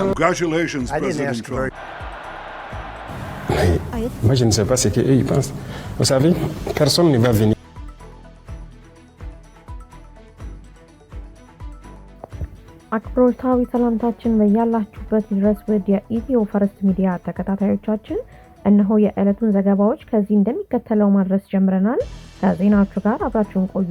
Congratulations, President Trump. Moi, je ne sais pas ce qu'eux ils pensent. Vous savez, personne ne va venir. አክብሮታዊ ሰላምታችን በያላችሁበት ድረስ ወደ ኢትዮ ፈርስት ሚዲያ ተከታታዮቻችን እነሆ የዕለቱን ዘገባዎች ከዚህ እንደሚከተለው ማድረስ ጀምረናል። ከዜናዎቹ ጋር አብራችሁን ቆዩ።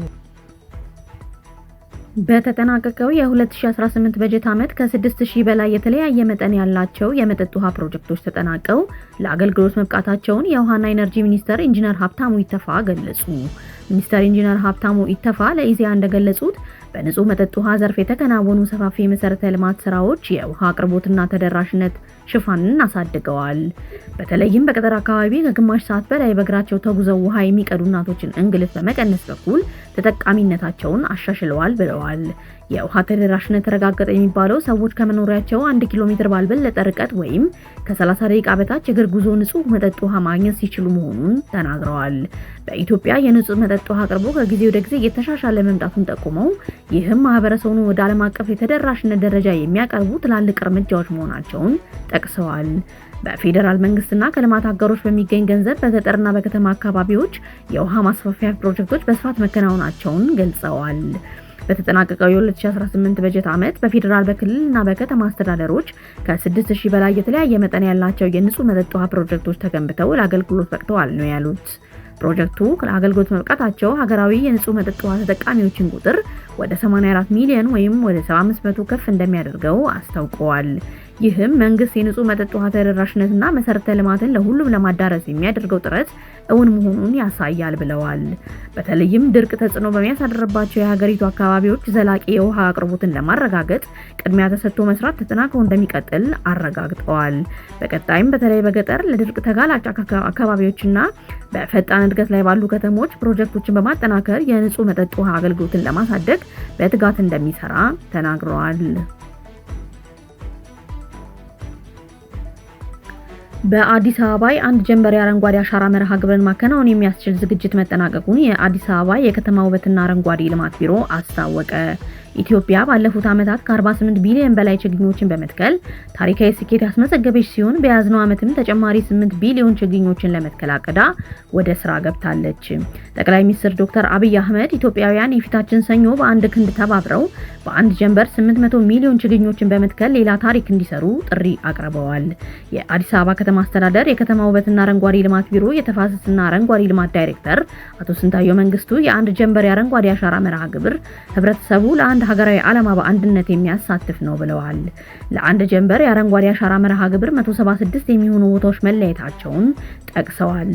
በተጠናቀቀው የ2018 በጀት ዓመት ከ6000 በላይ የተለያየ መጠን ያላቸው የመጠጥ ውሃ ፕሮጀክቶች ተጠናቀው ለአገልግሎት መብቃታቸውን የውሃና ኢነርጂ ሚኒስተር ኢንጂነር ሀብታሙ ኢተፋ ገለጹ። ሚኒስተር ኢንጂነር ሀብታሙ ኢተፋ ለኢዜአ እንደገለጹት በንጹህ መጠጥ ውሃ ዘርፍ የተከናወኑ ሰፋፊ መሰረተ ልማት ስራዎች የውሃ አቅርቦትና ተደራሽነት ሽፋንን አሳድገዋል። በተለይም በገጠር አካባቢ ከግማሽ ሰዓት በላይ በእግራቸው ተጉዘው ውሃ የሚቀዱ እናቶችን እንግልት በመቀነስ በኩል ተጠቃሚነታቸውን አሻሽለዋል ብለዋል። የውሃ ተደራሽነት ተረጋገጠ የሚባለው ሰዎች ከመኖሪያቸው 1 ኪሎ ሜትር ባልበለጠ ርቀት ወይም ከ30 ደቂቃ በታች እግር ጉዞ ንጹህ መጠጥ ውሃ ማግኘት ሲችሉ መሆኑን ተናግረዋል። በኢትዮጵያ የንጹህ መጠጥ ውሃ አቅርቦት ከጊዜ ወደ ጊዜ እየተሻሻለ መምጣቱን ጠቁመው ይህም ማህበረሰቡን ወደ ዓለም አቀፍ የተደራሽነት ደረጃ የሚያቀርቡ ትላልቅ እርምጃዎች መሆናቸውን ጠቅሰዋል። በፌደራል መንግስትና ከልማት አጋሮች በሚገኝ ገንዘብ በገጠርና በከተማ አካባቢዎች የውሃ ማስፋፊያ ፕሮጀክቶች በስፋት መከናወናቸውን ገልጸዋል። በተጠናቀቀው የ2018 በጀት ዓመት በፌደራል በክልልና በከተማ አስተዳደሮች ከ6000 በላይ የተለያየ መጠን ያላቸው የንጹህ መጠጥ ውሃ ፕሮጀክቶች ተገንብተው ለአገልግሎት በቅተዋል ነው ያሉት። ፕሮጀክቱ ለአገልግሎት መብቃታቸው ሀገራዊ የንጹህ መጠጥ ውሃ ተጠቃሚዎችን ቁጥር ወደ 84 ሚሊዮን ወይም ወደ 75% ከፍ እንደሚያደርገው አስታውቀዋል። ይህም መንግስት የንጹህ መጠጥ ውሃ ተደራሽነትና መሰረተ ልማትን ለሁሉም ለማዳረስ የሚያደርገው ጥረት እውን መሆኑን ያሳያል ብለዋል። በተለይም ድርቅ ተጽዕኖ በሚያሳድርባቸው የሀገሪቱ አካባቢዎች ዘላቂ የውሃ አቅርቦትን ለማረጋገጥ ቅድሚያ ተሰጥቶ መስራት ተጠናክሮ እንደሚቀጥል አረጋግጠዋል። በቀጣይም በተለይ በገጠር ለድርቅ ተጋላጭ አካባቢዎችና በፈጣን እድገት ላይ ባሉ ከተሞች ፕሮጀክቶችን በማጠናከር የንጹህ መጠጥ ውሃ አገልግሎትን ለማሳደግ በትጋት እንደሚሰራ ተናግረዋል። በአዲስ አበባ አንድ ጀንበር የአረንጓዴ አሻራ መርሃ ግብርን ማከናወን የሚያስችል ዝግጅት መጠናቀቁን የአዲስ አበባ የከተማ ውበትና አረንጓዴ ልማት ቢሮ አስታወቀ። ኢትዮጵያ ባለፉት ዓመታት ከ48 ቢሊዮን በላይ ችግኞችን በመትከል ታሪካዊ ስኬት ያስመዘገበች ሲሆን በያዝነው ዓመትም ተጨማሪ 8 ቢሊዮን ችግኞችን ለመትከል አቅዳ ወደ ስራ ገብታለች። ጠቅላይ ሚኒስትር ዶክተር አብይ አህመድ ኢትዮጵያውያን የፊታችን ሰኞ በአንድ ክንድ ተባብረው በአንድ ጀንበር 800 ሚሊዮን ችግኞችን በመትከል ሌላ ታሪክ እንዲሰሩ ጥሪ አቅርበዋል። የአዲስ አበባ ከተማ አስተዳደር የከተማ ውበትና አረንጓዴ ልማት ቢሮ የተፋሰስና አረንጓዴ ልማት ዳይሬክተር አቶ ስንታየው መንግስቱ የአንድ ጀንበር የአረንጓዴ አሻራ መርሃ ግብር ህብረተሰቡ ለአንድ ሀገራዊ ዓላማ በአንድነት የሚያሳትፍ ነው ብለዋል። ለአንድ ጀንበር የአረንጓዴ አሻራ መርሃ ግብር 176 የሚሆኑ ቦታዎች መለየታቸውን ጠቅሰዋል።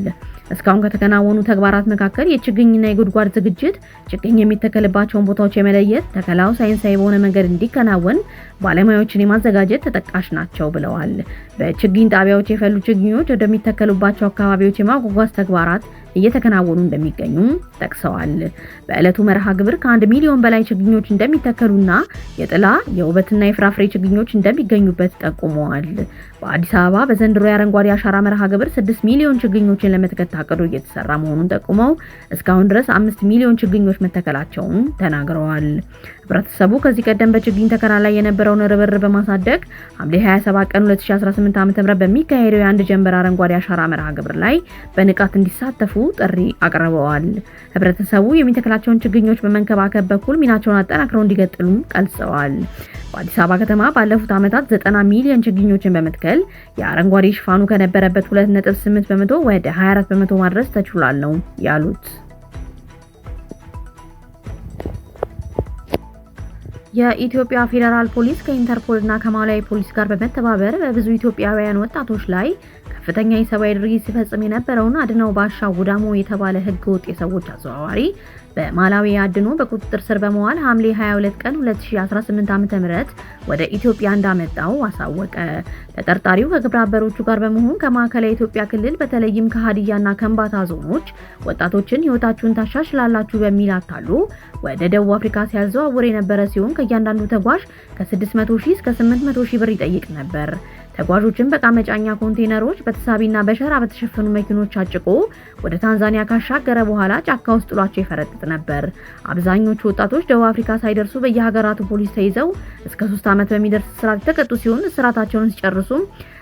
እስካሁን ከተከናወኑ ተግባራት መካከል የችግኝና የጉድጓድ ዝግጅት፣ ችግኝ የሚተከልባቸውን ቦታዎች የመለየት፣ ተከላው ሳይንሳዊ በሆነ መንገድ እንዲከናወን ባለሙያዎችን የማዘጋጀት ተጠቃሽ ናቸው ብለዋል። በችግኝ ጣቢያዎች የፈሉ ችግኞች ወደሚተከሉባቸው አካባቢዎች የማጓጓዝ ተግባራት እየተከናወኑ እንደሚገኙ ጠቅሰዋል። በዕለቱ መርሃ ግብር ከ1 ሚሊዮን በላይ ችግኞች እንደሚተከሉና የጥላ የውበትና የፍራፍሬ ችግኞች እንደሚገኙበት ጠቁመዋል። በአዲስ አበባ በዘንድሮ የአረንጓዴ አሻራ መርሃ ግብር 6 ሚሊዮን ችግኞችን ለመትከል ታቅዶ እየተሰራ መሆኑን ጠቁመው እስካሁን ድረስ 5 ሚሊዮን ችግኞች መተከላቸውን ተናግረዋል። ህብረተሰቡ ከዚህ ቀደም በችግኝ ተከላ ላይ የነበረውን ርብርብ በማሳደግ ሐምሌ 27 ቀን 2018 ዓ.ም በሚካሄደው የአንድ ጀንበር አረንጓዴ አሻራ መርሃ ግብር ላይ በንቃት እንዲሳተፉ ጥሪ አቅርበዋል። ህብረተሰቡ የሚተክላቸውን ችግኞች በመንከባከብ በኩል ሚናቸውን አጠናክረው እንዲቀጥሉ ገልጸዋል። በአዲስ አበባ ከተማ ባለፉት ዓመታት 90 ሚሊዮን ችግኞችን በመትከል የአረንጓዴ ሽፋኑ ከነበረበት 2.8 በመቶ ወደ 24 በመቶ ማድረስ ተችሏል ነው ያሉት። የኢትዮጵያ ፌዴራል ፖሊስ ከኢንተርፖልና ከማላዊ ፖሊስ ጋር በመተባበር በብዙ ኢትዮጵያውያን ወጣቶች ላይ ከፍተኛ የሰብአዊ ድርጊት ሲፈጽም የነበረውን አድነው ባሻው ጉዳሞ የተባለ ህገወጥ የሰዎች አዘዋዋሪ በማላዊ አድኖ በቁጥጥር ስር በመዋል ሐምሌ 22 ቀን 2018 ዓ.ም ወደ ኢትዮጵያ እንዳመጣው አሳወቀ። ተጠርጣሪው ከግብረ አበሮቹ ጋር በመሆን ከማዕከላዊ ኢትዮጵያ ክልል በተለይም ከሀዲያና ከምባታ ዞኖች ወጣቶችን ህይወታችሁን ታሻሽላላችሁ በሚል አታሎ ወደ ደቡብ አፍሪካ ሲያዘዋውር የነበረ ሲሆን ከእያንዳንዱ ተጓዥ ከ600 ሺህ እስከ 800 ሺህ ብር ይጠይቅ ነበር። ተጓዦችን በዕቃ መጫኛ ኮንቴነሮች በተሳቢና በሸራ በተሸፈኑ መኪኖች አጭቆ ወደ ታንዛኒያ ካሻገረ በኋላ ጫካ ውስጥ ጥሏቸው ይፈረጥጥ ነበር። አብዛኞቹ ወጣቶች ደቡብ አፍሪካ ሳይደርሱ በየሀገራቱ ፖሊስ ተይዘው እስከ 3 ዓመት በሚደርስ እስራት የተቀጡ ሲሆን እስራታቸውን ሲጨርሱ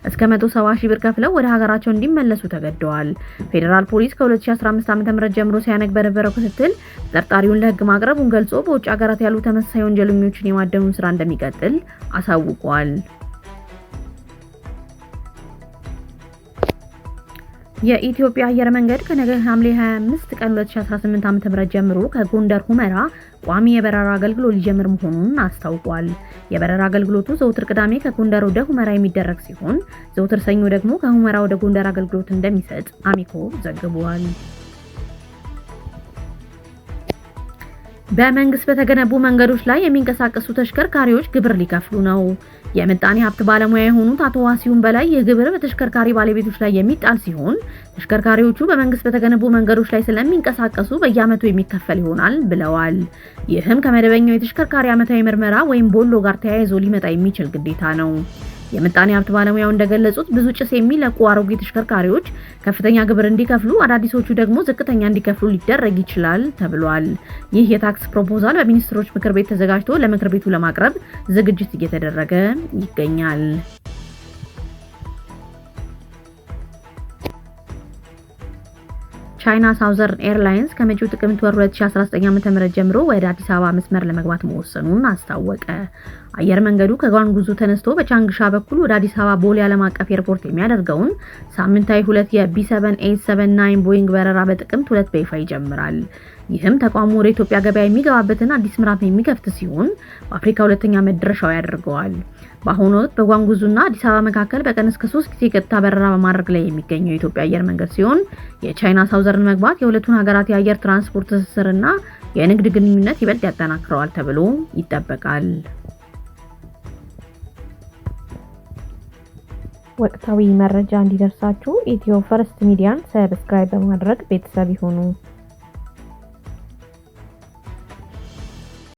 እስከ 170 ሺህ ብር ከፍለው ወደ ሀገራቸው እንዲመለሱ ተገደዋል። ፌዴራል ፖሊስ ከ2015 ዓ.ም ጀምሮ ሲያነግ በነበረው ክትትል ተጠርጣሪውን ለህግ ማቅረቡን ገልጾ በውጭ ሀገራት ያሉ ተመሳሳይ ወንጀለኞችን የማደኑን ስራ እንደሚቀጥል አሳውቋል። የኢትዮጵያ አየር መንገድ ከነገ ሐምሌ 25 ቀን 2018 ዓ.ም ጀምሮ ከጎንደር ሁመራ ቋሚ የበረራ አገልግሎት ሊጀምር መሆኑን አስታውቋል። የበረራ አገልግሎቱ ዘውትር ቅዳሜ ከጎንደር ወደ ሁመራ የሚደረግ ሲሆን ዘውትር ሰኞ ደግሞ ከሁመራ ወደ ጎንደር አገልግሎት እንደሚሰጥ አሚኮ ዘግቧል። በመንግስት በተገነቡ መንገዶች ላይ የሚንቀሳቀሱ ተሽከርካሪዎች ግብር ሊከፍሉ ነው። የምጣኔ ሀብት ባለሙያ የሆኑት አቶ ዋሲሁን በላይ ይህ ግብር በተሽከርካሪ ባለቤቶች ላይ የሚጣል ሲሆን ተሽከርካሪዎቹ በመንግስት በተገነቡ መንገዶች ላይ ስለሚንቀሳቀሱ በየዓመቱ የሚከፈል ይሆናል ብለዋል። ይህም ከመደበኛው የተሽከርካሪ ዓመታዊ ምርመራ ወይም ቦሎ ጋር ተያይዞ ሊመጣ የሚችል ግዴታ ነው። የምጣኔ ሀብት ባለሙያው እንደገለጹት ብዙ ጭስ የሚለቁ አሮጌ ተሽከርካሪዎች ከፍተኛ ግብር እንዲከፍሉ፣ አዳዲሶቹ ደግሞ ዝቅተኛ እንዲከፍሉ ሊደረግ ይችላል ተብሏል። ይህ የታክስ ፕሮፖዛል በሚኒስትሮች ምክር ቤት ተዘጋጅቶ ለምክር ቤቱ ለማቅረብ ዝግጅት እየተደረገ ይገኛል። ቻይና ሳውዘርን ኤርላይንስ ከመጪው ጥቅምት ወር 2019 ዓ.ም ጀምሮ ወደ አዲስ አበባ መስመር ለመግባት መወሰኑን አስታወቀ። አየር መንገዱ ከጓንጉዙ ተነስቶ በቻንግሻ በኩል ወደ አዲስ አበባ ቦሌ ዓለም አቀፍ ኤርፖርት የሚያደርገውን ሳምንታዊ 2 የB787 ቦይንግ በረራ በጥቅምት 2 በይፋ ይጀምራል። ይህም ተቋሙ ወደ ኢትዮጵያ ገበያ የሚገባበትን አዲስ ምዕራፍ የሚከፍት ሲሆን በአፍሪካ ሁለተኛ መድረሻው ያደርገዋል። በአሁኑ ወቅት በጓንጉዙና አዲስ አበባ መካከል በቀን እስከ 3 ጊዜ ቀጥታ በረራ በማድረግ ላይ የሚገኘው የኢትዮጵያ አየር መንገድ ሲሆን የቻይና ሳውዘርን መግባት የሁለቱን ሀገራት የአየር ትራንስፖርት ትስስርና የንግድ ግንኙነት ይበልጥ ያጠናክረዋል ተብሎ ይጠበቃል። ወቅታዊ መረጃ እንዲደርሳችሁ ኢትዮ ፈርስት ሚዲያን ሰብስክራይብ በማድረግ ቤተሰብ ይሁኑ።